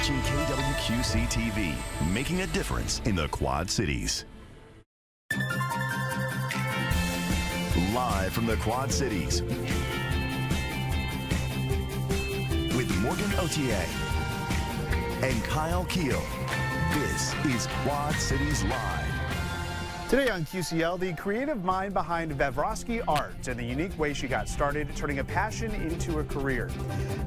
watching KWQC TV, making a difference in the Quad Cities. Live from the Quad Cities, with Morgan Otier and Kyle Keel, this is Quad Cities Live. Today on QCL, the creative mind behind Vavroski Art and the unique way she got started, turning a passion into a career.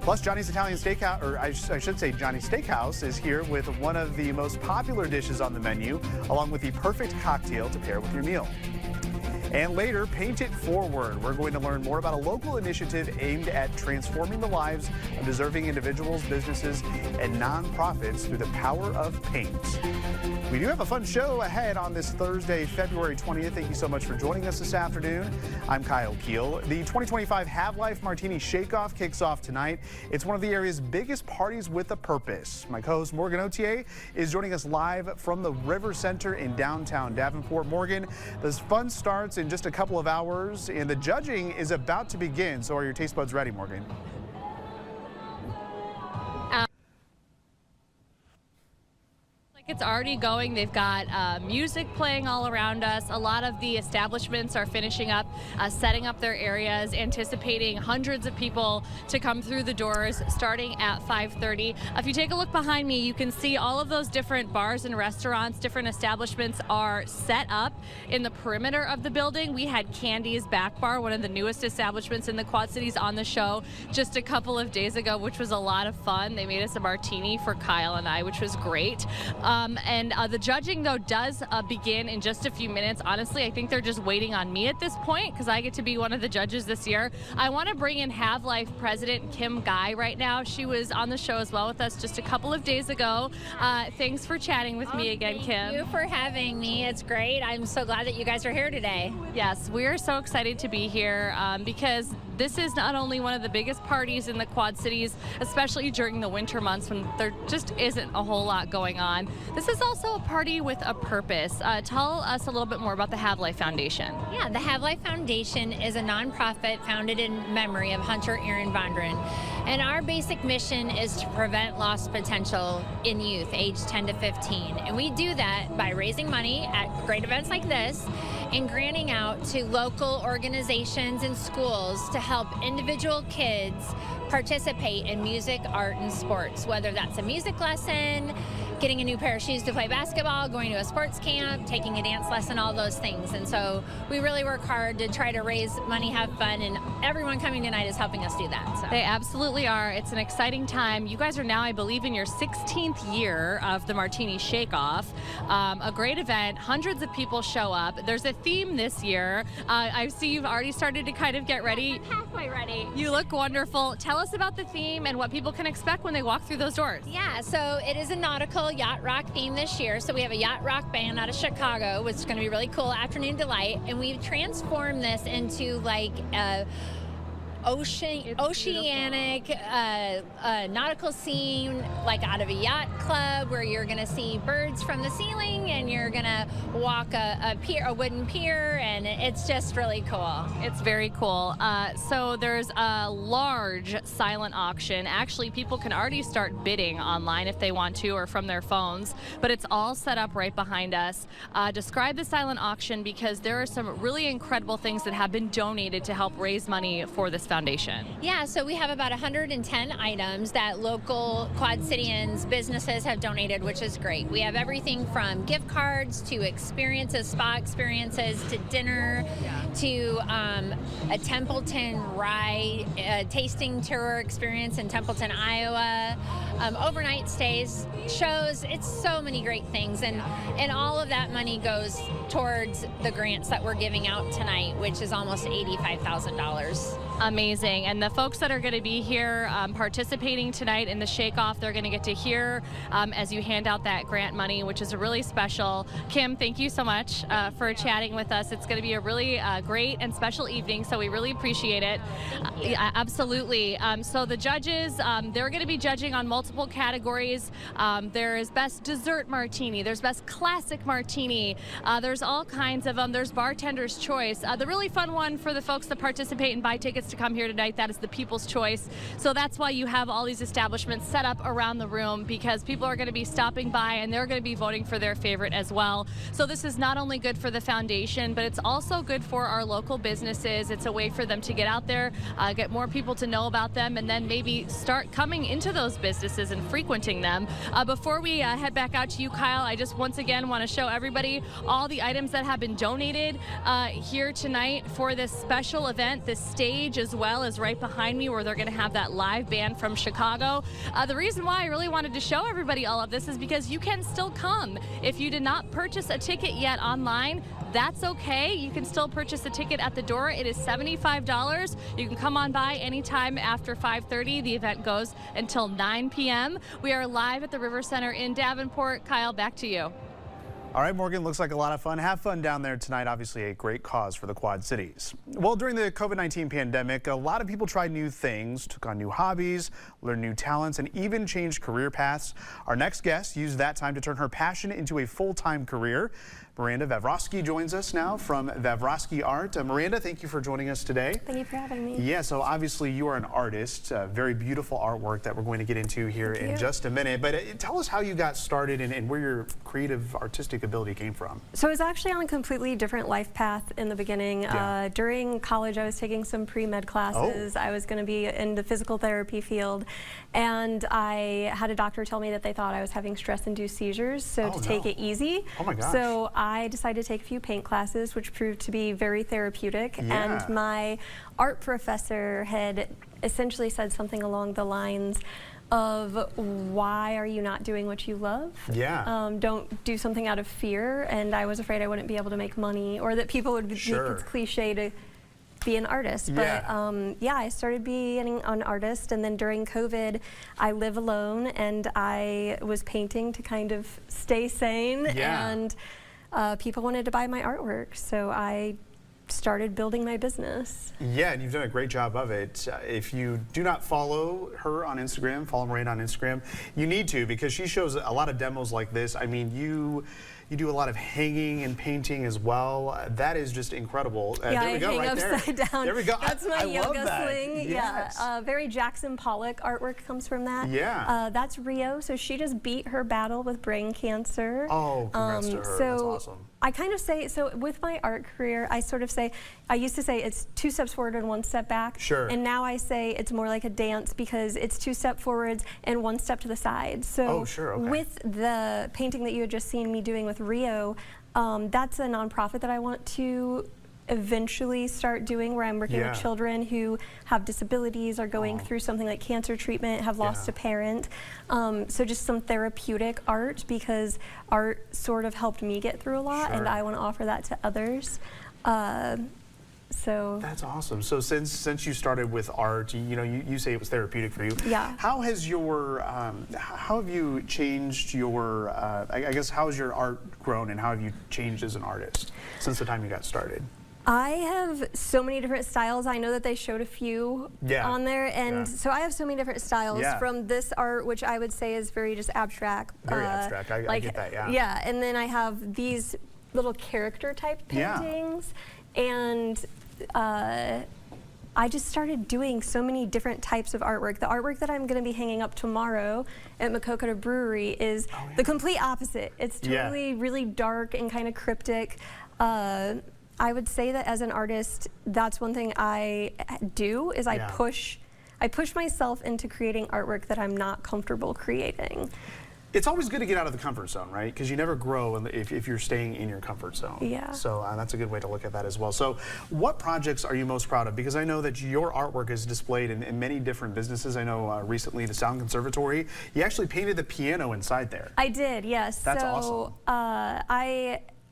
Plus, Johnny's Italian Steakhouse, or I should say Johnny's Steakhouse, is here with one of the most popular dishes on the menu, along with the perfect cocktail to pair with your meal. And later, Paint It Forward. We're going to learn more about a local initiative aimed at transforming the lives of deserving individuals, businesses, and nonprofits through the power of paint. We do have a fun show ahead on this Thursday, February 20th. Thank you so much for joining us this afternoon. I'm Kyle Keel. The 2025 Have Life Martini Shake-Off kicks off tonight. It's one of the area's biggest parties with a purpose. My co-host Morgan Otier is joining us live from the River Center in downtown Davenport. Morgan, this fun starts in just a couple of hours, and the judging is about to begin. So are your taste buds ready, Morgan? It's already going. They've got music playing all around us. A lot of the establishments are finishing up, setting up their areas, anticipating hundreds of people to come through the doors starting at 5:30. If you take a look behind me, you can see all of those different bars and restaurants, different establishments are set up in the perimeter of the building. We had Candy's Back Bar, one of the newest establishments in the Quad Cities, on the show just a couple of days ago, which was a lot of fun. They made us a martini for Kyle and I, which was great. The judging, though, does begin in just a few minutes. Honestly, I think they're just waiting on me at this point because I get to be one of the judges this year. I want to bring in Have Life President Kim Guy right now. She was on the show as well with us just a couple of days ago. Thanks for chatting with me again, Kim. Thank you for having me. It's great. I'm so glad that you guys are here today. Yes, we are so excited to be here because this is not only one of the biggest parties in the Quad Cities, especially during the winter months when there just isn't a whole lot going on. This is also a party with a purpose. Tell us a little bit more about the Have Life Foundation. Yeah, the Have Life Foundation is a nonprofit founded in memory of Hunter Aaron Vondran. And our basic mission is to prevent lost potential in youth aged 10 to 15. And we do that by raising money at great events like this and granting out to local organizations and schools to help individual kids participate in music, art, and sports, whether that's a music lesson, getting a new pair of shoes to play basketball, going to a sports camp, taking a dance lesson, all those things. And so we really work hard to try to raise money, have fun, and everyone coming tonight is helping us do that. So. They absolutely are. It's an exciting time. You guys are now, I believe, in your 16th year of the Martini Shake-Off. A great event. Hundreds of people show up. There's a theme this year. I see you've already started to kind of get ready. I'm halfway ready. You look wonderful. Tell us about the theme and what people can expect when they walk through those doors. Yeah, so it is a nautical yacht rock theme this year. So we have a yacht rock band out of Chicago, which is going to be really cool. Afternoon Delight. And we've transformed this into like a oceanic nautical scene, like out of a yacht club, where you're going to see birds from the ceiling and you're going to walk a wooden pier, and it's just really cool. It's very cool. So there's a large silent auction. Actually, people can already start bidding online if they want to, or from their phones, but it's all set up right behind us. Describe the silent auction, because there are some really incredible things that have been donated to help raise money for this foundation. Yeah, so we have about 110 items that local Quad Cityans businesses have donated, which is great. We have everything from gift cards to experiences, spa experiences, to dinner, to a Templeton rye tasting tour experience in Templeton, Iowa, overnight stays, shows. It's so many great things, and all of that money goes towards the grants that we're giving out tonight, which is almost $85,000. Amazing. And the folks that are going to be here participating tonight in the Shake-Off, they're going to get to hear as you hand out that grant money, which is really special. Kim, thank you so much for chatting with us. It's going to be a really great and special evening, so we really appreciate it. Yeah, absolutely. So the judges, they're going to be judging on multiple multiple categories. There is best dessert martini, there's best classic martini, there's all kinds of them. There's bartender's choice. The really fun one for the folks that participate and buy tickets to come here tonight, that is the people's choice. So that's why you have all these establishments set up around the room, because people are going to be stopping by and they're going to be voting for their favorite as well. So this is not only good for the foundation, but it's also good for our local businesses. It's a way for them to get out there, get more people to know about them, and then maybe start coming into those businesses and frequenting them. Before we head back out to you, Kyle, I just once again want to show everybody all the items that have been donated here tonight for this special event. This stage as well is right behind me, where they're going to have that live band from Chicago. The reason why I really wanted to show everybody all of this is because you can still come. If you did not purchase a ticket yet online, that's okay. You can still purchase a ticket at the door. It is $75. You can come on by anytime after 5:30. The event goes until 9 p.m. We are live at the River Center in Davenport. Kyle, back to you. All right, Morgan, looks like a lot of fun. Have fun down there tonight. Obviously a great cause for the Quad Cities. Well, during the COVID-19 pandemic, a lot of people tried new things, took on new hobbies, learned new talents, and even changed career paths. Our next guest used that time to turn her passion into a full-time career. Miranda Vavrovsky joins us now from Vavrovsky Art. Miranda, thank you for joining us today. Thank you for having me. Yeah, so obviously you are an artist, very beautiful artwork that we're going to get into here in just a minute. But tell us how you got started and where your creative artistic ability came from. So I was actually on a completely different life path in the beginning. Yeah. During college, I was taking some pre-med classes. I was going to be in the physical therapy field, and I had a doctor tell me that they thought I was having stress-induced seizures, so to take it easy. Oh my gosh. So I decided to take a few paint classes, which proved to be very therapeutic. Yeah. And my art professor had essentially said something along the lines of, why are you not doing what you love? Yeah. Don't do something out of fear. And I was afraid I wouldn't be able to make money, or that people would think it's cliche to be an artist. But yeah, I started being an artist, and then during COVID, I live alone, and I was painting to kind of stay sane. And people wanted to buy my artwork, so I started building my business. Yeah, and you've done a great job of it. If you do not follow her on Instagram, follow Miranda on Instagram, you need to, because she shows a lot of demos like this. I mean, you do a lot of hanging and painting as well. That is just incredible. Yeah, there we go, I hang right upside there. down. There we go. That's my yoga sling. Yes. Yeah, very Jackson Pollock artwork comes from that. Yeah. That's Rio. So she just beat her battle with brain cancer. Oh, congrats to her. So that's awesome. I kind of say, so with my art career, I sort of say, I used to say it's 2 steps forward and 1 step back. Sure. And now I say it's more like a dance, because it's 2 steps forwards and 1 step to the side. So with the painting that you had just seen me doing with Rio, that's a nonprofit that I want to eventually start doing, where I'm working with children who have disabilities, are going through something like cancer treatment, have lost a parent. So just some therapeutic art, because art sort of helped me get through a lot, and I want to offer that to others. So that's awesome. So since you started with art, you say it was therapeutic for you. Yeah. How has your how have you changed your I guess how has your art grown, and how have you changed as an artist since the time you got started? I have so many different styles. I know that they showed a few on there, and so I have so many different styles, from this art, which I would say is very just abstract. Very abstract. I get that. Yeah. Yeah, and then I have these little character type paintings, and I just started doing so many different types of artwork. The artwork that I'm going to be hanging up tomorrow at Maquoketa Brewery is the complete opposite. It's totally really dark and kind of cryptic. I would say that as an artist, that's one thing I do, is I push myself into creating artwork that I'm not comfortable creating. It's always good to get out of the comfort zone, right? Because you never grow if you're staying in your comfort zone. Yeah. So that's a good way to look at that as well. So what projects are you most proud of? Because I know that your artwork is displayed in many different businesses. I know recently the Sound Conservatory, you actually painted the piano inside there. I did, yes. That's awesome.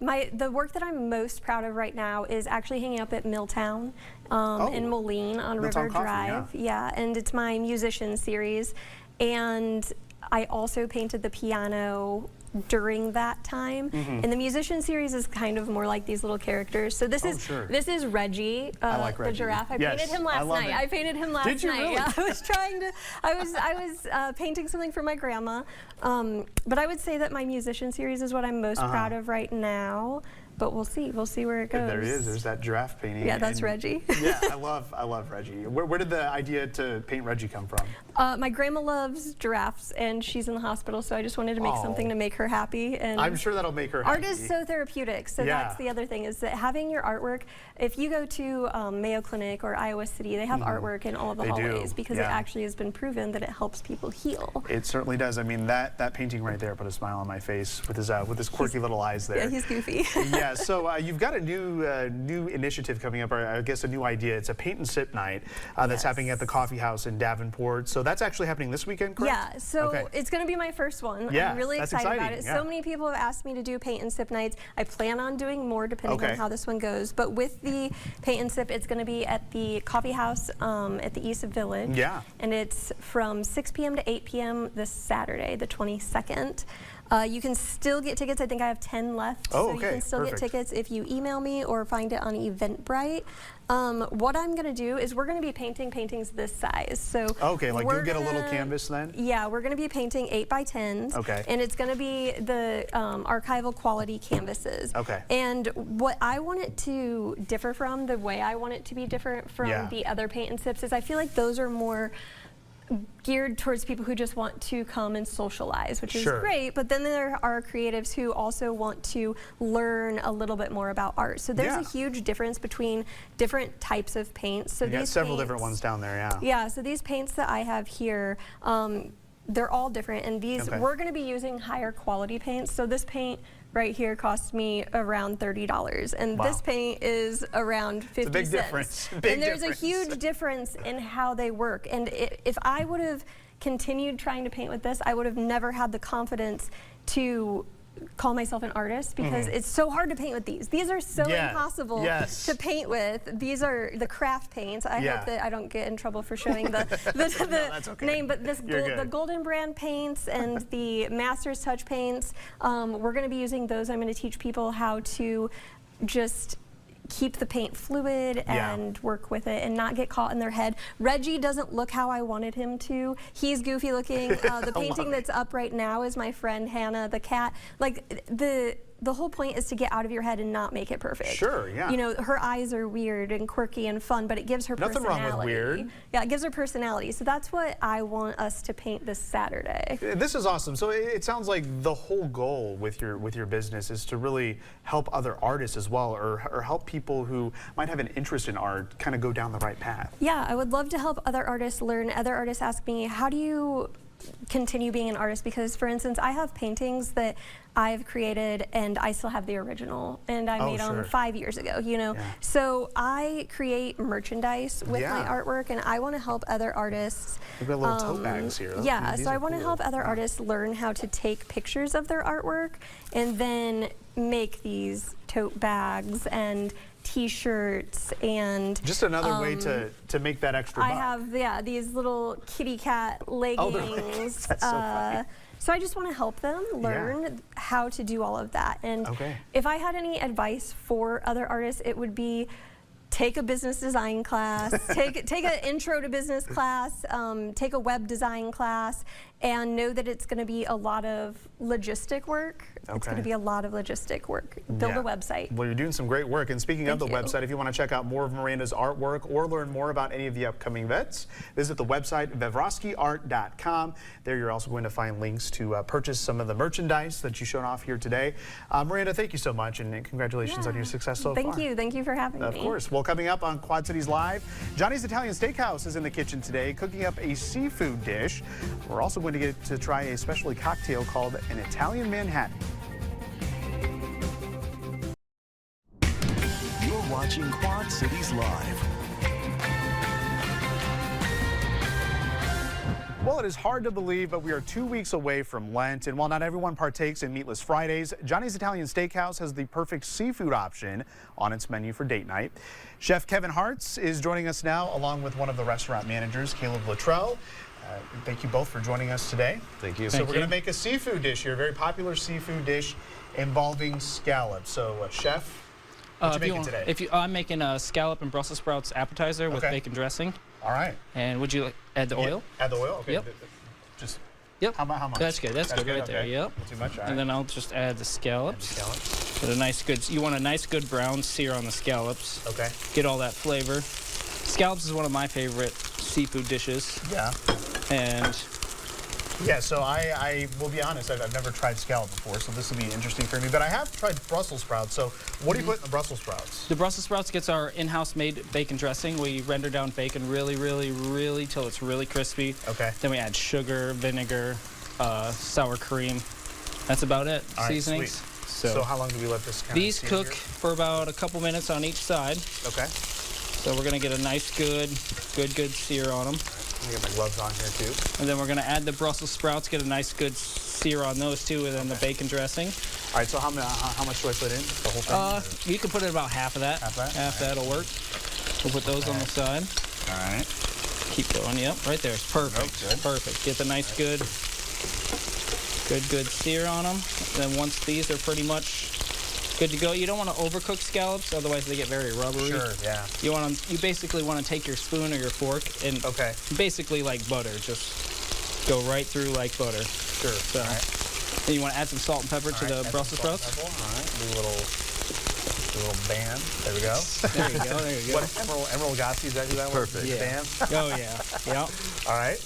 The work that I'm most proud of right now is actually hanging up at Milltown in Moline on Milltown River Coffee, Drive. Yeah, and it's my musician series. And I also painted the piano during that time. And the musician series is kind of more like these little characters. So this this is Reggie, I like Reggie. the giraffe. I painted him last night. I painted him last night. Did you really? Yeah, I was trying to. I was painting something for my grandma. But I would say that my musician series is what I'm most proud of right now. But we'll see. We'll see where it goes. There he is. There's that giraffe painting. Yeah, that's Reggie. Yeah, I love Reggie. Where did the idea to paint Reggie come from? My grandma loves giraffes, and she's in the hospital, so I just wanted to make something to make her happy. And I'm sure that'll make her happy. Art is so therapeutic. So that's the other thing, is that having your artwork, if you go to Mayo Clinic or Iowa City, they have artwork in all of the hallways because it actually has been proven that it helps people heal. It certainly does. I mean, that painting right there put a smile on my face with his quirky little eyes there. Yeah, he's goofy. Yeah, so you've got a new initiative coming up, or I guess a new idea. It's a paint and sip night that's happening at the Coffee House in Davenport. So that's actually happening this weekend, correct? Yeah, so it's going to be my first one. Yeah, I'm really excited about it. Yeah. So many people have asked me to do paint and sip nights. I plan on doing more depending on how this one goes. But with the paint and sip, it's going to be at the Coffee House at the East Village. Yeah. And it's from 6 p.m. to 8 p.m. this Saturday, the 22nd. You can still get tickets. I think I have 10 left. Oh, so you can still get tickets if you email me or find it on Eventbrite. What I'm going to do is we're going to be painting paintings this size. So like you'll get a little canvas then? Yeah, we're going to be painting 8x10s. Okay. And it's going to be the archival quality canvases. Okay. And what I want it to differ from, the way I want it to be different from the other paint and sips, is I feel like those are more geared towards people who just want to come and socialize, which is great, but then there are creatives who also want to learn a little bit more about art. So there's a huge difference between different types of paints. So you got several different ones down there, Yeah, so these paints that I have here, they're all different, and these we're going to be using higher quality paints. So this paint right here cost me around $30, and this paint is around 50 cents. Big cents. Difference. And there's a huge difference in how they work. And if I would have continued trying to paint with this, I would have never had the confidence to call myself an artist, because it's so hard to paint with these. These are so impossible to paint with. These are the craft paints. I hope that I don't get in trouble for showing the name, but the Golden Brand paints and the Master's Touch paints, we're going to be using those. I'm going to teach people how to just keep the paint fluid and work with it and not get caught in their head. Reggie doesn't look how I wanted him to. He's goofy looking. The painting that's up right now is my friend Hannah the cat. Like the whole point is to get out of your head and not make it perfect. Sure, yeah. You know, her eyes are weird and quirky and fun, but it gives her personality. Nothing wrong with weird. Yeah, it gives her personality. So that's what I want us to paint this Saturday. This is awesome. So it sounds like the whole goal with your business is to really help other artists as well, or help people who might have an interest in art kind of go down the right path. Yeah, I would love to help other artists learn. Other artists ask me, how do you continue being an artist? Because, for instance, I have paintings that I've created and I still have the original, and I made them 5 years ago, you know. So I create merchandise with my artwork, and I want to help other artists. We've got little tote bags here. So I want to help other artists learn how to take pictures of their artwork and then make these tote bags and T-shirts and just another way to make that extra buck. I have these little kitty cat leggings. That's so funny. So I just want to help them learn how to do all of that. And if I had any advice for other artists, it would be take a business design class, take an intro to business class, take a web design class, and know that it's going to be a lot of logistic work. It's going to be a lot of logistic work. Build a website. Well, you're doing some great work. And speaking of the website, if you want to check out more of Miranda's artwork or learn more about any of the upcoming events, visit the website vevroskiart.com. There you're also going to find links to purchase some of the merchandise that you showed off here today. Miranda, thank you so much, and congratulations on your success so far. Thank you. Thank you for having me. Of course. Well, coming up on Quad Cities Live, Johnny's Italian Steakhouse is in the kitchen today cooking up a seafood dish. We're also going to get to try a specialty cocktail called an Italian Manhattan. You're watching Quad Cities Live. Well, it is hard to believe, but we are 2 weeks away from Lent, and while not everyone partakes in Meatless Fridays, Johnny's Italian Steakhouse has the perfect seafood option on its menu for date night. Chef Kevin Hartz is joining us now, along with one of the restaurant managers, Caleb Luttrell. Thank you both for joining us today. Thank you. So we're going to make a seafood dish here, a very popular seafood dish involving scallops. So, Chef, what you making today? I'm making a scallop and Brussels sprouts appetizer with bacon dressing. All right. And would you add the oil? Add the oil? Okay. Yep. Just. Yep. How much? That's good. That's good right there. Okay. Yep. Not too much. All right. And then I'll just add the scallops. Add the scallops. Put a nice good. You want a nice good brown sear on the scallops. Okay. Get all that flavor. Scallops is one of my favorite seafood dishes. Yeah. And yeah, so I will be honest, I've never tried scallop before, so this will be interesting for me. But I have tried Brussels sprouts. So what do you put in the Brussels sprouts? the Brussels sprouts gets our in-house made bacon dressing. We render down bacon really till it's really crispy. Okay. Then we add sugar, vinegar, sour cream. That's about it. All right, Seasonings. sweet. So how long do we let this kind these of cook for about a couple minutes on each side. Okay. So we're gonna get a nice good sear on them. Let me get my gloves on here too. And then we're gonna add the Brussels sprouts, get a nice good sear on those too, and then the bacon dressing. All right, so how much do I put in? The whole thing? You can put in about half of that. Half that? Half that'll work. We'll put those on the side. All right. Keep going. Yep, right there. It's perfect. Good. Perfect. Get the nice good sear on them. Then once these are pretty much good to go, you don't want to overcook scallops, otherwise they get very rubbery. Sure, yeah. You basically want to take your spoon or your fork and basically like butter, just go right through like butter. Sure. So, all right. Then you want to add some salt and pepper to the Brussels sprouts. All right. Do a little band. There we go. There you go. There you go. What Emerald Gassi, is that who that was? Perfect. Yeah. Band? Oh yeah. Yep. All right.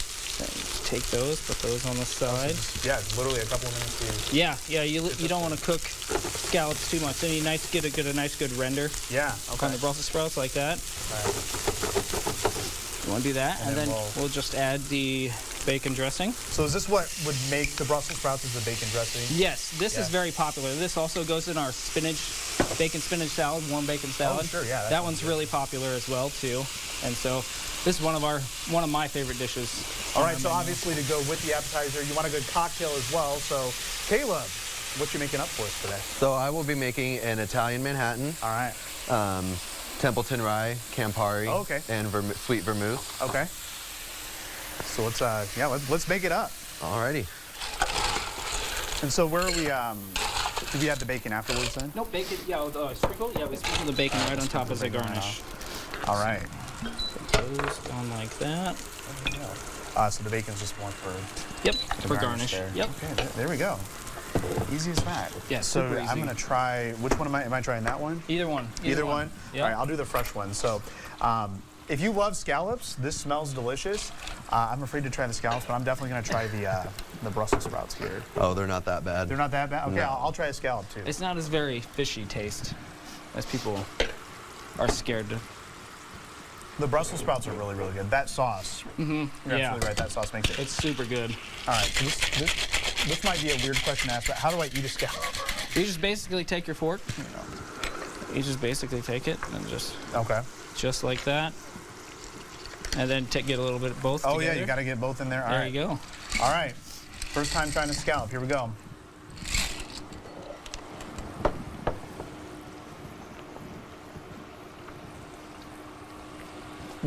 Take those, put those on the side. Yeah, it's literally a couple of minutes to. Yeah. You don't want to cook scallops too much. Then you get a nice good render. Yeah. Okay. On the Brussels sprouts like that. All right. You want to do that, and then we'll just add the bacon dressing. So is this what would make the Brussels sprouts as the bacon dressing? Yes, this is very popular. This also goes in our bacon spinach salad, warm bacon salad. Oh, sure, yeah. That one's really popular as well too. And so this is one of my favorite dishes. All right, so obviously to go with the appetizer, you want a good cocktail as well. So Caleb, what you making up for us today? So I will be making an Italian Manhattan. All right. Templeton rye, Campari, and sweet vermouth. Okay. So let's make it up. Alrighty. And so where are we? Do we have the bacon afterwards then? No, bacon. Yeah, sprinkle. Yeah, we sprinkle the bacon right on top as a garnish. All right. Put those on like that. So the bacon's just more for. Yep. For garnish. Yep. Okay. There we go. Easy as that. Yeah. So super easy. I'm gonna try. Which one am I trying? That one? Either one. Either one? Yep. All right, I'll do the fresh one. So if you love scallops, this smells delicious. I'm afraid to try the scallops, but I'm definitely going to try the Brussels sprouts here. Oh, they're not that bad. They're not that bad? Okay, No. I'll try a scallop too. It's not as very fishy taste as people are scared to. The Brussels sprouts are really, really good. That sauce, you're absolutely right, that sauce makes it. It's super good. All right, so this might be a weird question to ask, but how do I eat a scallop? You just basically take your fork. You just basically take it and just like that. And then get a little bit of both together. Yeah, you got to get both in there. All right. There you go. All right, first time trying a scallop. Here we go.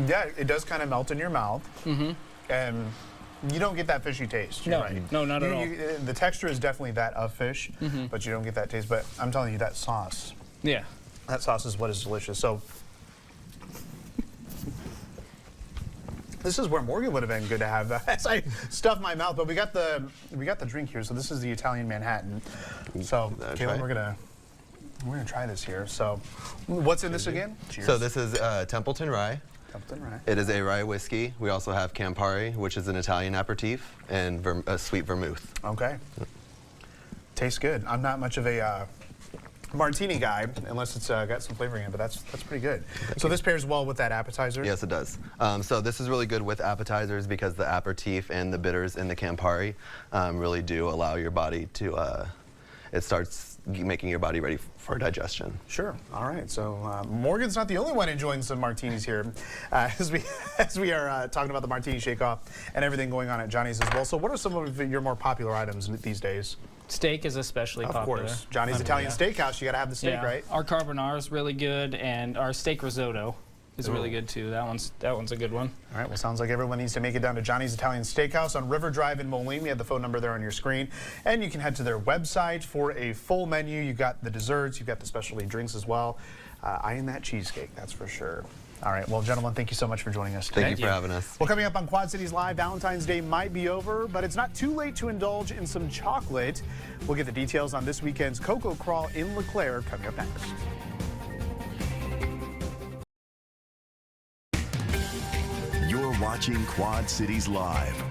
Yeah, it does kind of melt in your mouth. And you don't get that fishy taste. You're right. No, not at all. The texture is definitely that of fish, but you don't get that taste. But I'm telling you, that sauce. Yeah. That sauce is what is delicious. So this is where Morgan would have been good to have as I stuff my mouth. But we got the drink here. So this is the Italian Manhattan. So Caleb, we're gonna try this here. So what's in this again? Cheers. So this is Templeton rye. Templeton rye. It is a rye whiskey. We also have Campari, which is an Italian aperitif, and sweet vermouth. Okay. Tastes good. I'm not much of a martini guy, unless it's got some flavoring in it, but that's pretty good. So this pairs well with that appetizer? Yes, it does. So this is really good with appetizers because the aperitif and the bitters in the Campari really do allow your body to, it starts making your body ready for digestion. Sure. All right. So Morgan's not the only one enjoying some martinis here as we are talking about the martini shake-off and everything going on at Johnny's as well. So what are some of your more popular items these days? Steak is especially popular. Of course. Johnny's Italian Steakhouse, you got to have the steak, right? Our carbonara is really good, and our steak risotto is really good too. That one's a good one. All right, well, sounds like everyone needs to make it down to Johnny's Italian Steakhouse on River Drive in Moline. We have the phone number there on your screen. And you can head to their website for a full menu. You've got the desserts, you've got the specialty drinks as well. Eyeing that cheesecake, that's for sure. All right, well, gentlemen, thank you so much for joining us today. Thank you for having us. Well, coming up on Quad Cities Live, Valentine's Day might be over, but it's not too late to indulge in some chocolate. We'll get the details on this weekend's Cocoa Crawl in LeClaire coming up next. You're watching Quad Cities Live.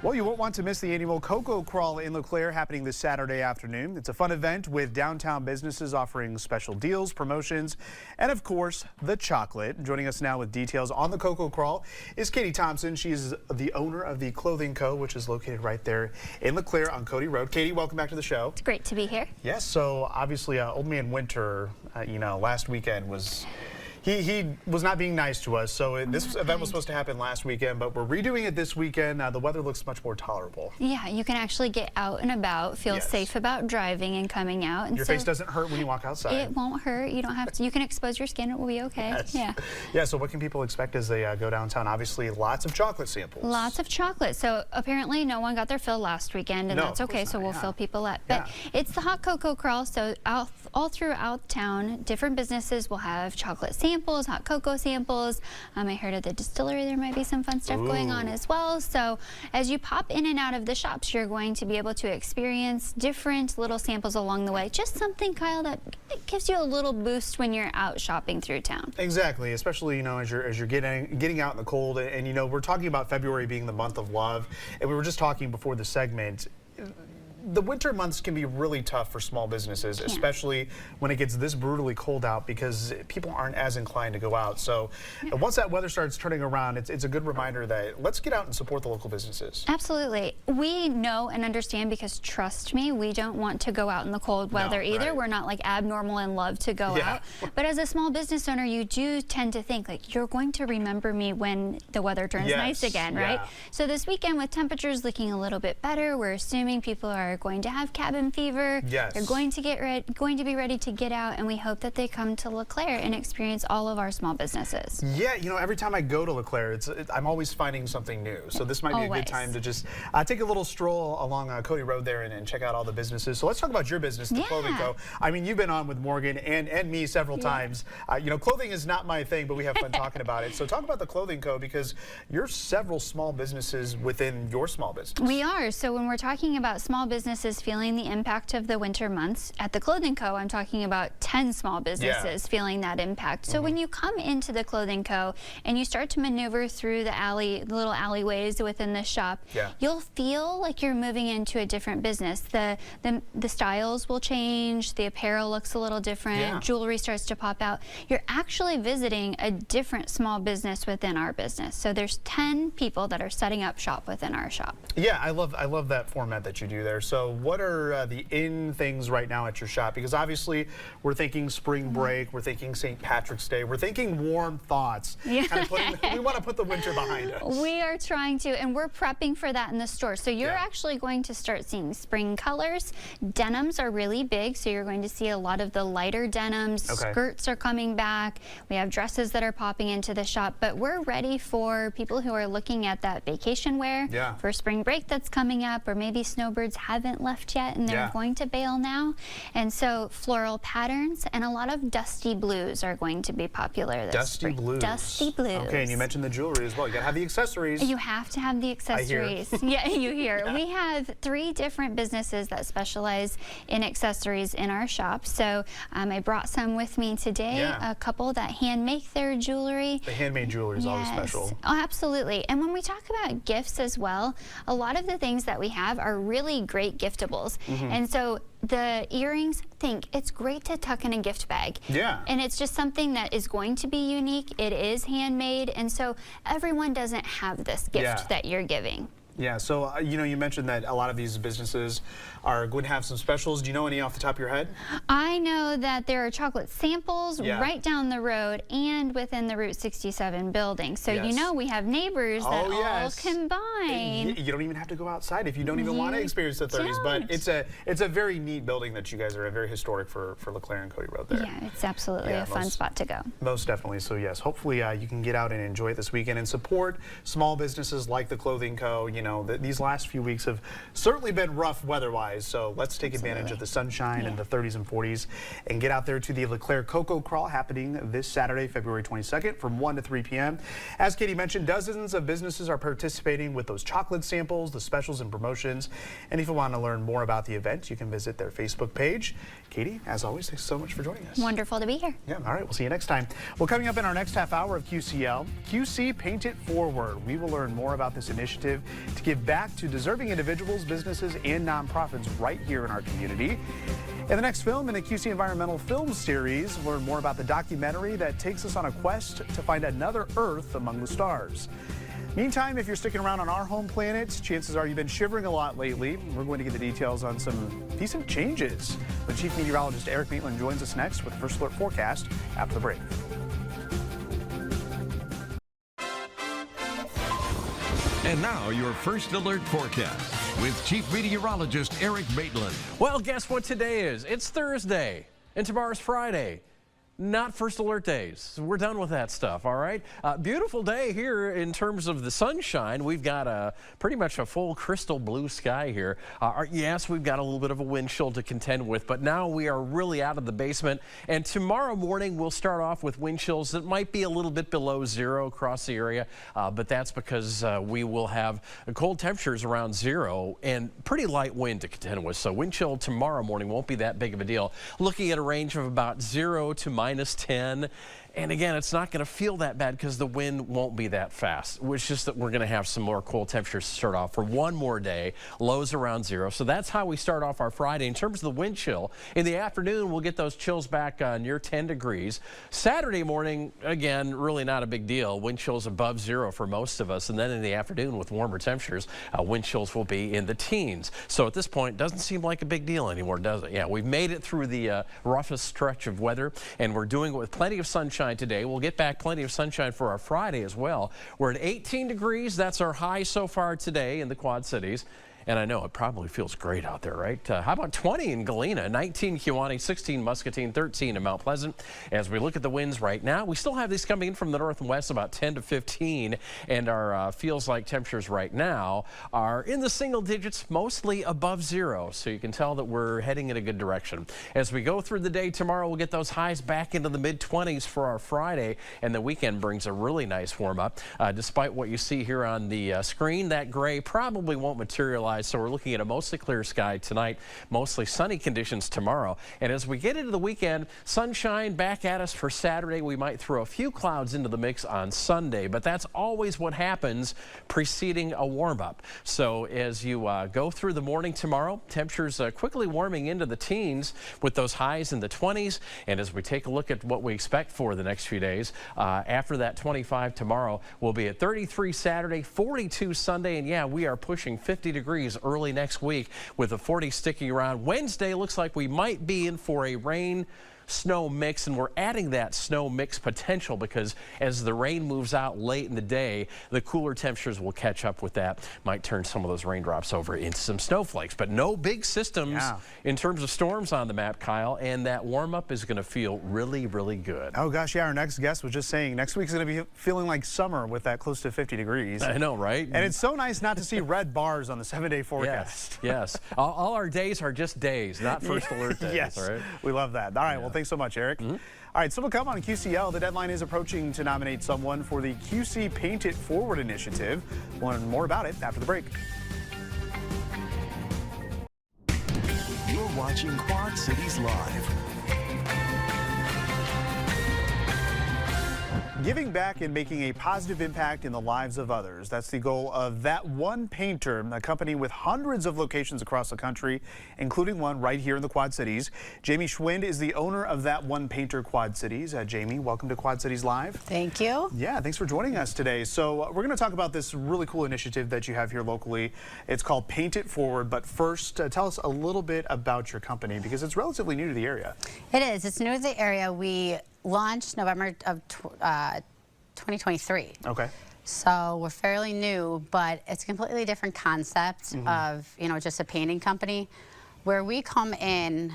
Well, you won't want to miss the annual Cocoa Crawl in LeClaire happening this Saturday afternoon. It's a fun event with downtown businesses offering special deals, promotions, and of course, the chocolate. Joining us now with details on the Cocoa Crawl is Katie Thompson. She is the owner of the Clothing Co., which is located right there in LeClaire on Cody Road. Katie, welcome back to the show. It's great to be here. Yes, so obviously Old Man Winter, last weekend was... He was not being nice to us, so this event was supposed to happen last weekend, but we're redoing it this weekend. The weather looks much more tolerable. Yeah, you can actually get out and about, feel safe about driving and coming out. And your face doesn't hurt when you walk outside. It won't hurt. You don't have to. You can expose your skin. It will be okay. Yes. Yeah. Yeah, so what can people expect as they go downtown? Obviously, lots of chocolate samples. Lots of chocolate. So apparently no one got their fill last weekend, and that's okay, so we'll fill people up. But it's the Hot Cocoa Crawl, so all throughout town, different businesses will have chocolate samples, hot cocoa samples. I heard at the distillery there might be some fun stuff going on as well. So as you pop in and out of the shops, you're going to be able to experience different little samples along the way. Just something, Kyle, that gives you a little boost when you're out shopping through town. Exactly, especially as you're getting out in the cold, and we're talking about February being the month of love, and we were just talking before the segment. The winter months can be really tough for small businesses, especially when it gets this brutally cold out, because people aren't as inclined to go out. So once that weather starts turning around, it's a good reminder that let's get out and support the local businesses. Absolutely. We know and understand, because trust me, we don't want to go out in the cold weather either. We're not like abnormal and love to go out. But as a small business owner, you do tend to think like, you're going to remember me when the weather turns nice again, right? So this weekend, with temperatures looking a little bit better, we're assuming people are going to have cabin fever. They're going to be ready to get out, and we hope that they come to LeClaire and experience all of our small businesses. Yeah, every time I go to LeClaire, I'm always finding something new. So this might be a good time to just take a little stroll along Cody Road there and check out all the businesses. So let's talk about your business, the Clothing Co. I mean, you've been on with Morgan and me several times. Clothing is not my thing, but we have fun talking about it. So talk about the Clothing Co., because you're several small businesses within your small business. We are. So when we're talking about small businesses feeling the impact of the winter months, at the Clothing Co., I'm talking about 10 small businesses feeling that impact. So when you come into the Clothing Co. and you start to maneuver through the little alleyways within the shop, you'll feel like you're moving into a different business. The styles will change, the apparel looks a little different, jewelry starts to pop out. You're actually visiting a different small business within our business. So there's 10 people that are setting up shop within our shop. Yeah, I love that format that you do there. So what are the in things right now at your shop? Because obviously we're thinking spring break, we're thinking St. Patrick's Day, we're thinking warm thoughts. We want to put the winter behind us. We are trying to, and we're prepping for that in the store. So you're actually going to start seeing spring colors. Denims are really big, so you're going to see a lot of the lighter denims. Skirts are coming back. We have dresses that are popping into the shop, but we're ready for people who are looking at that vacation wear for spring break that's coming up, or maybe snowbirds haven't left yet and they're going to bail now. And so floral patterns and a lot of dusty blues are going to be popular this spring. Dusty blues. Okay, and you mentioned the jewelry as well. You gotta have the accessories. You have to have the accessories. Yeah, you hear. We have 3 different businesses that specialize in accessories in our shop. So I brought some with me today, a couple that hand make their jewelry. The handmade jewelry is always special. Oh, absolutely. And when we talk about gifts as well, a lot of the things that we have are really great giftables. And so the earrings, it's great to tuck in a gift bag. And it's just something that is going to be unique. It is handmade, and so everyone doesn't have this gift that you're giving. Yeah, so you mentioned that a lot of these businesses are going to have some specials. Do you know any off the top of your head? I know that there are chocolate samples right down the road and within the Route 67 building. So we have neighbors that all combine. You don't even have to go outside if you don't even want to experience the 30s. But it's a very neat building that you guys are very historic for LeClaire and Cody Road there. Yeah, it's absolutely a fun spot to go. Most definitely. So yes, hopefully you can get out and enjoy it this weekend and support small businesses like the Clothing Co. These last few weeks have certainly been rough weather-wise, so let's take advantage of the sunshine and the 30s and 40s and get out there to the LeClaire Cocoa Crawl happening this Saturday, February 22nd from 1 to 3 p.m. As Katie mentioned, dozens of businesses are participating with those chocolate samples, the specials and promotions. And if you want to learn more about the event, you can visit their Facebook page. Katie, as always, thanks so much for joining us. Wonderful to be here. Yeah, all right, we'll see you next time. Well, coming up in our next half hour of QCL, QC Paint It Forward. We will learn more about this initiative to give back to deserving individuals, businesses, and nonprofits right here in our community. In the next film in the QC Environmental Film Series, we'll learn more about the documentary that takes us on a quest to find another Earth among the stars. Meantime, if you're sticking around on our home planet, chances are you've been shivering a lot lately. We're going to get the details on some decent changes. The Chief Meteorologist Eric Maitland joins us next with the First Alert forecast after the break. And now your First Alert forecast with Chief Meteorologist Eric Maitland. Well, guess what today is? It's Thursday, and tomorrow's Friday. Not First Alert days. We're done with that stuff, all right? Beautiful day here in terms of the sunshine. We've got pretty much a full crystal blue sky here. Yes, we've got a little bit of a wind chill to contend with, but now we are really out of the basement. And tomorrow morning, we'll start off with wind chills that might be a little bit below zero across the area, but that's because we will have cold temperatures around zero and pretty light wind to contend with. So wind chill tomorrow morning won't be that big of a deal. Looking at a range of about 0 to -10. And again, it's not going to feel that bad because the wind won't be that fast. It's just that we're going to have some more cold temperatures to start off for one more day, lows around zero. So that's how we start off our Friday. In terms of the wind chill, in the afternoon, we'll get those chills back near 10 degrees. Saturday morning, again, really not a big deal. Wind chills above zero for most of us. And then in the afternoon, with warmer temperatures, wind chills will be in the teens. So at this point, it doesn't seem like a big deal anymore, does it? Yeah, we've made it through the roughest stretch of weather, and we're doing it with plenty of sunshine today. We'll get back plenty of sunshine for our Friday as well. We're at 18 degrees. That's our high so far today in the Quad Cities. And I know it probably feels great out there, right? How about 20 in Galena, 19 Kewaunee, 16 Muscatine, 13 in Mount Pleasant. As we look at the winds right now, we still have these coming in from the north and west, about 10 to 15. And our feels like temperatures right now are in the single digits, mostly above zero. So you can tell that we're heading in a good direction. As we go through the day tomorrow, we'll get those highs back into the mid-20s for our Friday. And the weekend brings a really nice warm up. Despite what you see here on the screen, that gray probably won't materialize. So we're looking at a mostly clear sky tonight, mostly sunny conditions tomorrow. And as we get into the weekend, sunshine back at us for Saturday. We might throw a few clouds into the mix on Sunday, but that's always what happens preceding a warm up. So as you go through the morning tomorrow, temperatures quickly warming into the teens with those highs in the 20s. And as we take a look at what we expect for the next few days, after that 25 tomorrow, we'll be at 33 Saturday, 42 Sunday. And yeah, we are pushing 50 degrees early next week with the 40 sticking around. Wednesday looks like we might be in for a rain snow mix, and we're adding that snow mix potential because as the rain moves out late in the day, the cooler temperatures will catch up with that. Might turn some of those raindrops over into some snowflakes, but no big systems in terms of storms on the map, Kyle, and that warm up is going to feel really, really good. Oh gosh, yeah, our next guest was just saying next week's going to be feeling like summer with that close to 50 degrees. I know, right? And it's so nice not to see red bars on the 7-day forecast. Yes, yes. All our days are just days, not First Alert days. Yes, right? We love that. All right, well, thanks so much, Eric. All right, so we'll come on QCL. The deadline is approaching to nominate someone for the QC Paint It Forward initiative. We'll learn more about it after the break. You're watching Quad Cities Live. Giving back and making a positive impact in the lives of others. That's the goal of That One Painter, a company with hundreds of locations across the country, including one right here in the Quad Cities. Jamie Schwind is the owner of That One Painter Quad Cities. Jamie, welcome to Quad Cities Live. Thank you. Yeah, thanks for joining us today. So we're going to talk about this really cool initiative that you have here locally. It's called Paint It Forward. But first, tell us a little bit about your company because it's relatively new to the area. It is. It's new to the area. We launched November of 2023. Okay. So we're fairly new, but it's a completely different concept of, just a painting company. Where we come in,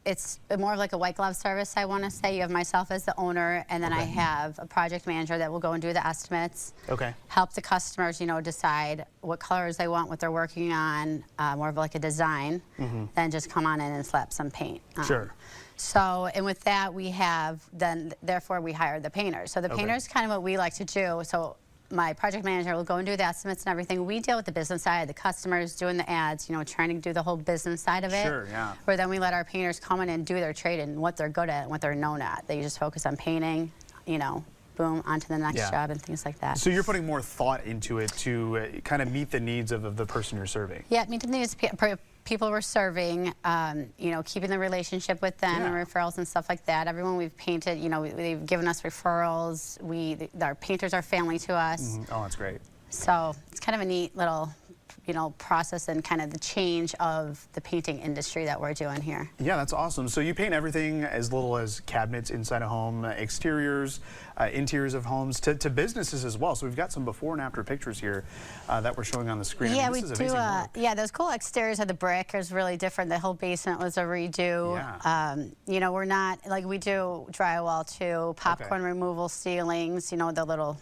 it's more of like a white glove service, I want to say. You have myself as the owner, and then I have a project manager that will go and do the estimates. Okay. Help the customers, decide what colors they want, what they're working on, more of like a design, then just come on in and slap some paint on. Sure. So, and with that, we have therefore we hire the painters. So the painters kind of what we like to do. So my project manager will go and do the estimates and everything. We deal with the business side, the customers, doing the ads, trying to do the whole business side of it. Sure, yeah. Where then we let our painters come in and do their trade and what they're good at and what they're known at. They just focus on painting, boom, on to the next job and things like that. So you're putting more thought into it to kind of meet the needs of the person you're serving. Yeah, meet the needs of people we're serving, keeping the relationship with them and referrals and stuff like that. Everyone we've painted, they've given us referrals. Our painters are family to us. Oh, that's great. So it's kind of a neat little process and kind of the change of the painting industry that we're doing here. Yeah, that's awesome. So you paint everything as little as cabinets inside a home, exteriors, interiors of homes, to businesses as well. So we've got some before and after pictures here that we're showing on the screen. Yeah, I mean, we do. Yeah, those cool exteriors of the brick is really different. The whole basement was a redo. Yeah. We're not, we do drywall too, popcorn removal ceilings, the little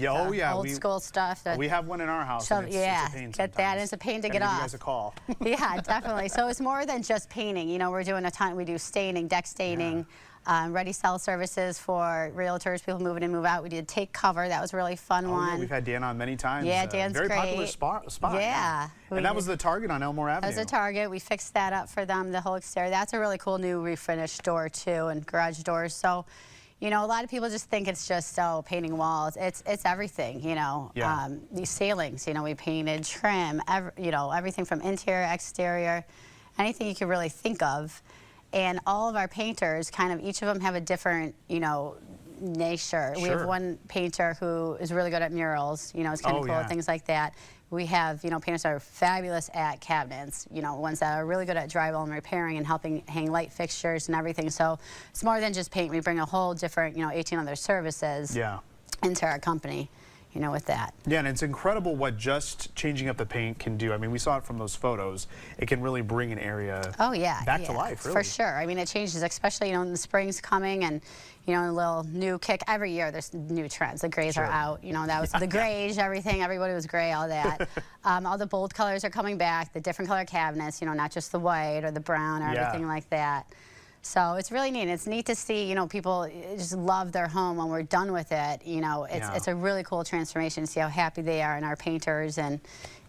old school stuff. We have one in our house. So, and it's yeah, a pain get that. It's a pain to get off. Give you guys a call. Yeah, definitely. So it's more than just painting. We're doing a ton. We do staining, deck staining, ready sell services for realtors, people moving in, move out. We did take cover. That was a really fun one. Yeah, we've had Dan on many times. Yeah, Dan's very great. Very popular spot. Yeah. And that was the Target on Elmore Avenue. That was the Target. We fixed that up for them, the whole exterior. That's a really cool new refinished door too, and garage doors. So. A lot of people just think it's just, painting walls. It's everything, these ceilings, we painted trim, everything from interior, exterior, anything you could really think of. And all of our painters, each of them have a different, nature. We have one painter who is really good at murals, it's kind of cool, things like that. We have, painters that are fabulous at cabinets, ones that are really good at drywall and repairing and helping hang light fixtures and everything. So it's more than just paint. We bring a whole different, 18 other services into our company, with that. Yeah, and it's incredible what just changing up the paint can do. I mean, we saw it from those photos. It can really bring an area back to life, really. For sure. I mean, it changes, especially, in the spring's coming and, a little new kick. Every year there's new trends. The grays are out. That was the grays, everything. Everybody was gray, all that. All the bold colors are coming back, the different color cabinets, not just the white or the brown or everything like that. So it's really neat. It's neat to see, people just love their home when we're done with it. It's a really cool transformation to see how happy they are and our painters and,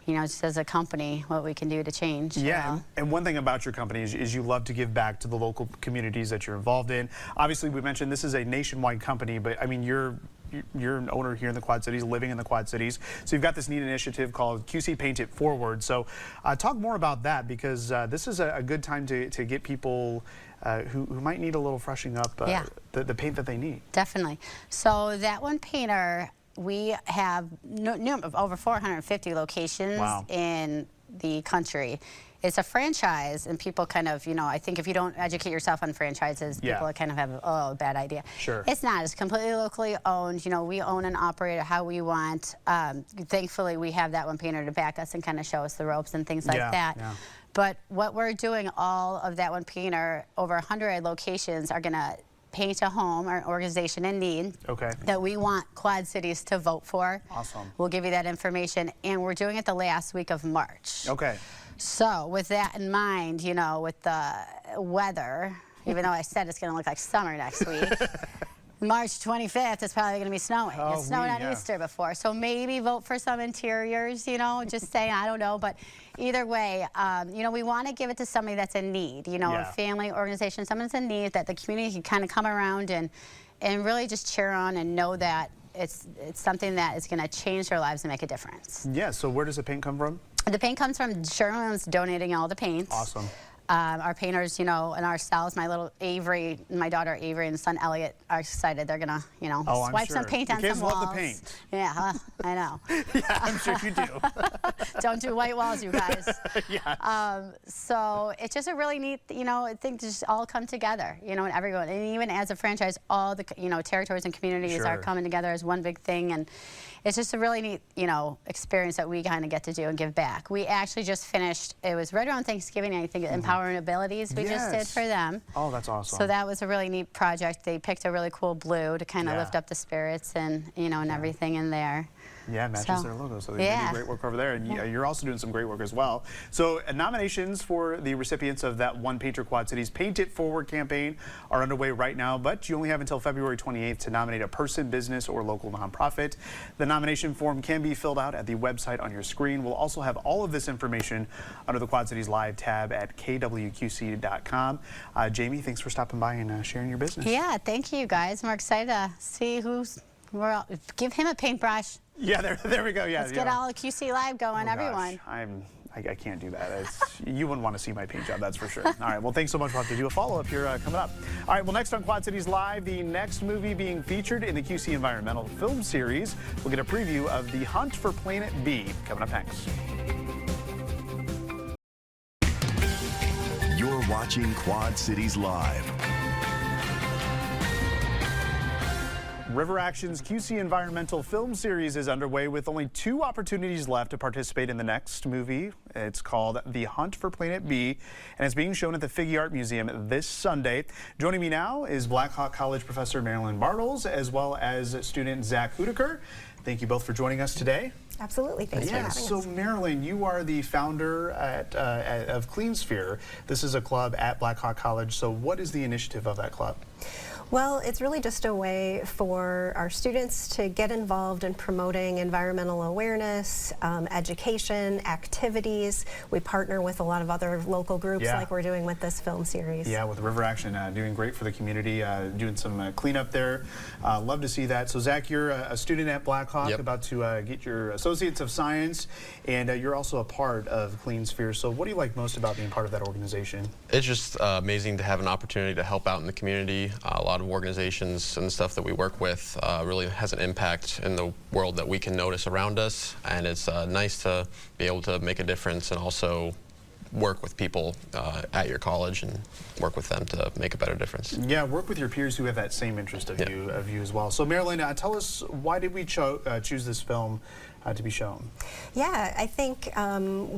just as a company, what we can do to change. Yeah, and one thing about your company is you love to give back to the local communities that you're involved in. Obviously, we mentioned this is a nationwide company, but I mean, you're an owner here in the Quad Cities, living in the Quad Cities. So you've got this neat initiative called QC Paint It Forward. So talk more about that because this is a good time to get people who might need a little freshening up the paint that they need. Definitely. So That One Painter, we have over 450 locations in the country. It's a franchise, and people kind of, I think if you don't educate yourself on franchises, people kind of have a bad idea. Sure. It's not. It's completely locally owned. We own and operate it how we want. Thankfully, we have That One Painter to back us and kind of show us the ropes and things like that. Yeah. But what we're doing, all of That One Painter, over 100 locations are going to paint a home or organization in need that we want Quad Cities to vote for. Awesome. We'll give you that information, and we're doing it the last week of March. Okay. So with that in mind, with the weather, even though I said it's going to look like summer next week, March 25th, it's probably going to be snowing. It snowed on Easter before, so maybe vote for some interiors, just saying, I don't know. But either way, we want to give it to somebody that's in need, a family organization, someone that's in need, that the community can kind of come around and and really just cheer on and know that it's something that is going to change their lives and make a difference. Yeah, so where does the paint come from? The paint comes from Sherwin's donating all the paints. Awesome. Our painters, you know, and ourselves, my little Avery, my daughter Avery and son Elliot are excited. They're gonna, you know, swipe some paint on some walls. Love the paint. Yeah, I know. Yeah, I'm sure you do. Don't do white walls, you guys. Yeah. So it's just a really neat, you know, thing to just all come together, you know, and everyone, and even as a franchise, all the, you know, territories and communities are coming together as one big thing, and it's just a really neat, you know, experience that we kind of get to do and give back. We actually just finished, it was right around Thanksgiving, I think, Empowering Abilities we just did for them. Oh, that's awesome. So that was a really neat project. They picked a really cool blue to kind of lift up the spirits and, you know, and everything in there. Yeah, matches their logo, so they do great work over there. And you're also doing some great work as well. So nominations for the recipients of that One Painter Quad Cities Paint It Forward campaign are underway right now, but you only have until February 28th to nominate a person, business, or local nonprofit. The nomination form can be filled out at the website on your screen. We'll also have all of this information under the Quad Cities Live tab at kwqc.com. Jamie, thanks for stopping by and sharing your business. Yeah, thank you guys. We're excited to see give him a paintbrush. Yeah, there we go. Yeah, let's get all of QC Live going, everyone. I can't do that. You wouldn't want to see my paint job, that's for sure. All right, well, thanks so much. We'll have to do a follow-up here coming up. All right, well, next on Quad Cities Live, the next movie being featured in the QC Environmental Film Series. We'll get a preview of The Hunt for Planet B coming up next. You're watching Quad Cities Live. River Action's QC Environmental Film Series is underway with only 2 opportunities left to participate in the next movie. It's called The Hunt for Planet B, and it's being shown at the Figge Art Museum this Sunday. Joining me now is Black Hawk College professor Marilyn Bartles, as well as student Zach Hudaker. Thank you both for joining us today. Absolutely, thanks for having us. So Marilyn, you are the founder of Clean Sphere. This is a club at Black Hawk College. So what is the initiative of that club? Well, it's really just a way for our students to get involved in promoting environmental awareness, education, activities. We partner with a lot of other local groups like we're doing with this film series. Yeah, with River Action, doing great for the community, doing some cleanup there. Love to see that. So Zach, you're a student at Black Hawk, about to get your Associates of Science, and you're also a part of Clean Sphere. So what do you like most about being part of that organization? It's just amazing to have an opportunity to help out in the community. A lot of organizations and stuff that we work with really has an impact in the world that we can notice around us, and it's nice to be able to make a difference and also work with people at your college and work with them to make a better difference. Yeah, work with your peers who have that same interest of you as well. So Marilyn, tell us, why did we choose this film to be shown? Yeah, I think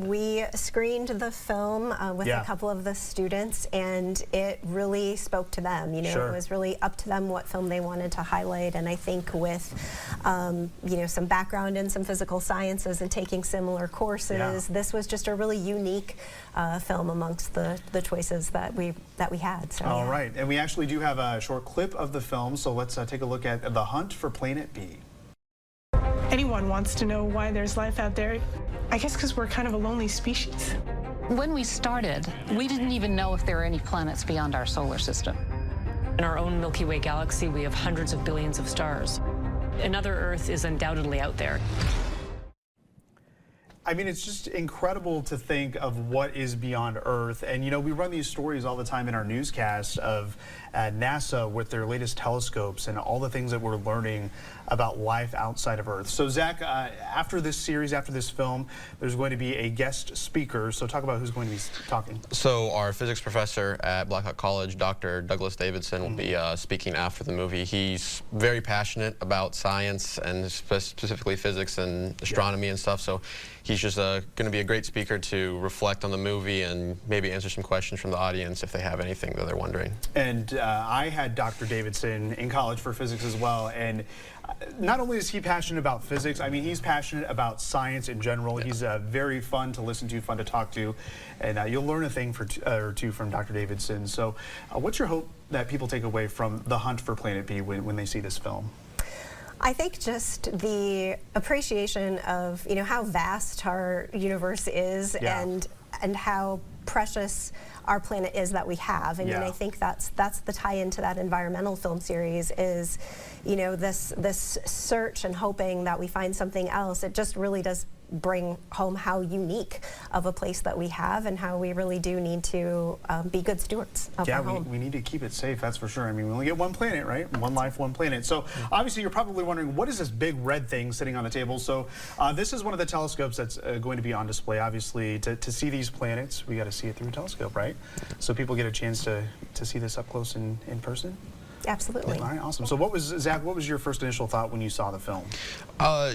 we screened the film with a couple of the students, and it really spoke to them. You know, it was really up to them what film they wanted to highlight, and I think with you know, some background in some physical sciences and taking similar courses, this was just a really unique film amongst the choices that we had. So, all right, and we actually do have a short clip of the film, so let's take a look at The Hunt for Planet B. Anyone wants to know why there's life out there. I guess because we're kind of a lonely species. When we started, we didn't even know if there were any planets beyond our solar system. In our own Milky Way galaxy, we have hundreds of billions of stars. Another Earth is undoubtedly out there. I mean, it's just incredible to think of what is beyond Earth. And, you know, we run these stories all the time in our newscast of NASA with their latest telescopes and all the things that we're learning about life outside of Earth. So, Zach, after this series, after this film, there's going to be a guest speaker. So talk about who's going to be talking. So our physics professor at Black Hawk College, Dr. Douglas Davidson, will be speaking after the movie. He's very passionate about science and specifically physics and astronomy and stuff. So he's just going to be a great speaker to reflect on the movie and maybe answer some questions from the audience if they have anything that they're wondering. And I had Dr. Davidson in college for physics as well, and not only is he passionate about physics, I mean, he's passionate about science in general. He's very fun to listen to, fun to talk to, and you'll learn a thing or two from Dr. Davidson. So what's your hope that people take away from The Hunt for Planet B when they see this film? I think just the appreciation of, you know, how vast our universe is and how precious our planet is that we have. I mean, I think that's the tie-in to that environmental film series is, you know, this search and hoping that we find something else. It just really does bring home how unique of a place that we have and how we really do need to be good stewards of our home. We need to keep it safe, that's for sure. I mean, we only get one planet, right? One life, one planet. So obviously you're probably wondering, what is this big red thing sitting on the table? So this is one of the telescopes that's going to be on display. Obviously, to see these planets, we got to see it through a telescope, right? So people get a chance to see this up close in person. Absolutely. All right, awesome. So what was, Zach, what was your first initial thought when you saw the film? I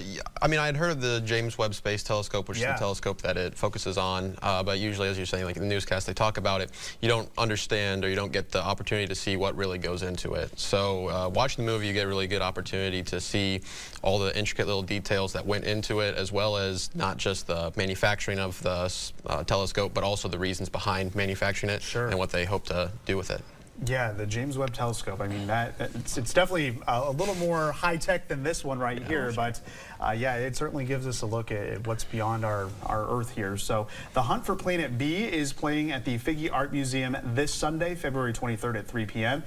mean, I had heard of the James Webb Space Telescope, which is the telescope that it focuses on, but usually, as you're saying, like in the newscast, they talk about it. You don't understand or you don't get the opportunity to see what really goes into it. So watching the movie, you get a really good opportunity to see all the intricate little details that went into it, as well as not just the manufacturing of the telescope, but also the reasons behind manufacturing it and what they hope to do with it. Yeah, the James Webb Telescope. I mean, it's definitely a little more high-tech than this one right here, but yeah, it certainly gives us a look at what's beyond our Earth here. So the Hunt for Planet B is playing at the Figge Art Museum this Sunday, February 23rd at 3 p.m.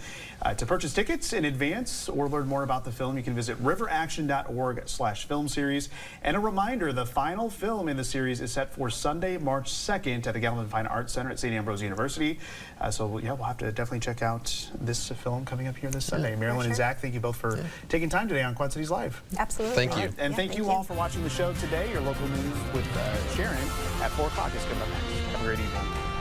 To purchase tickets in advance or learn more about the film, you can visit riveraction.org/film series. And a reminder, the final film in the series is set for Sunday, March 2nd at the Gallivan Fine Arts Center at St. Ambrose University. So yeah, we'll have to definitely check out this film coming up here this Sunday. Marilyn and Zach, thank you both for taking time today on Quad Cities Live. Absolutely. Thank you. And thank you all for watching the show today. Your local news with Sharon at 4 o'clock is coming up next. Have a great evening.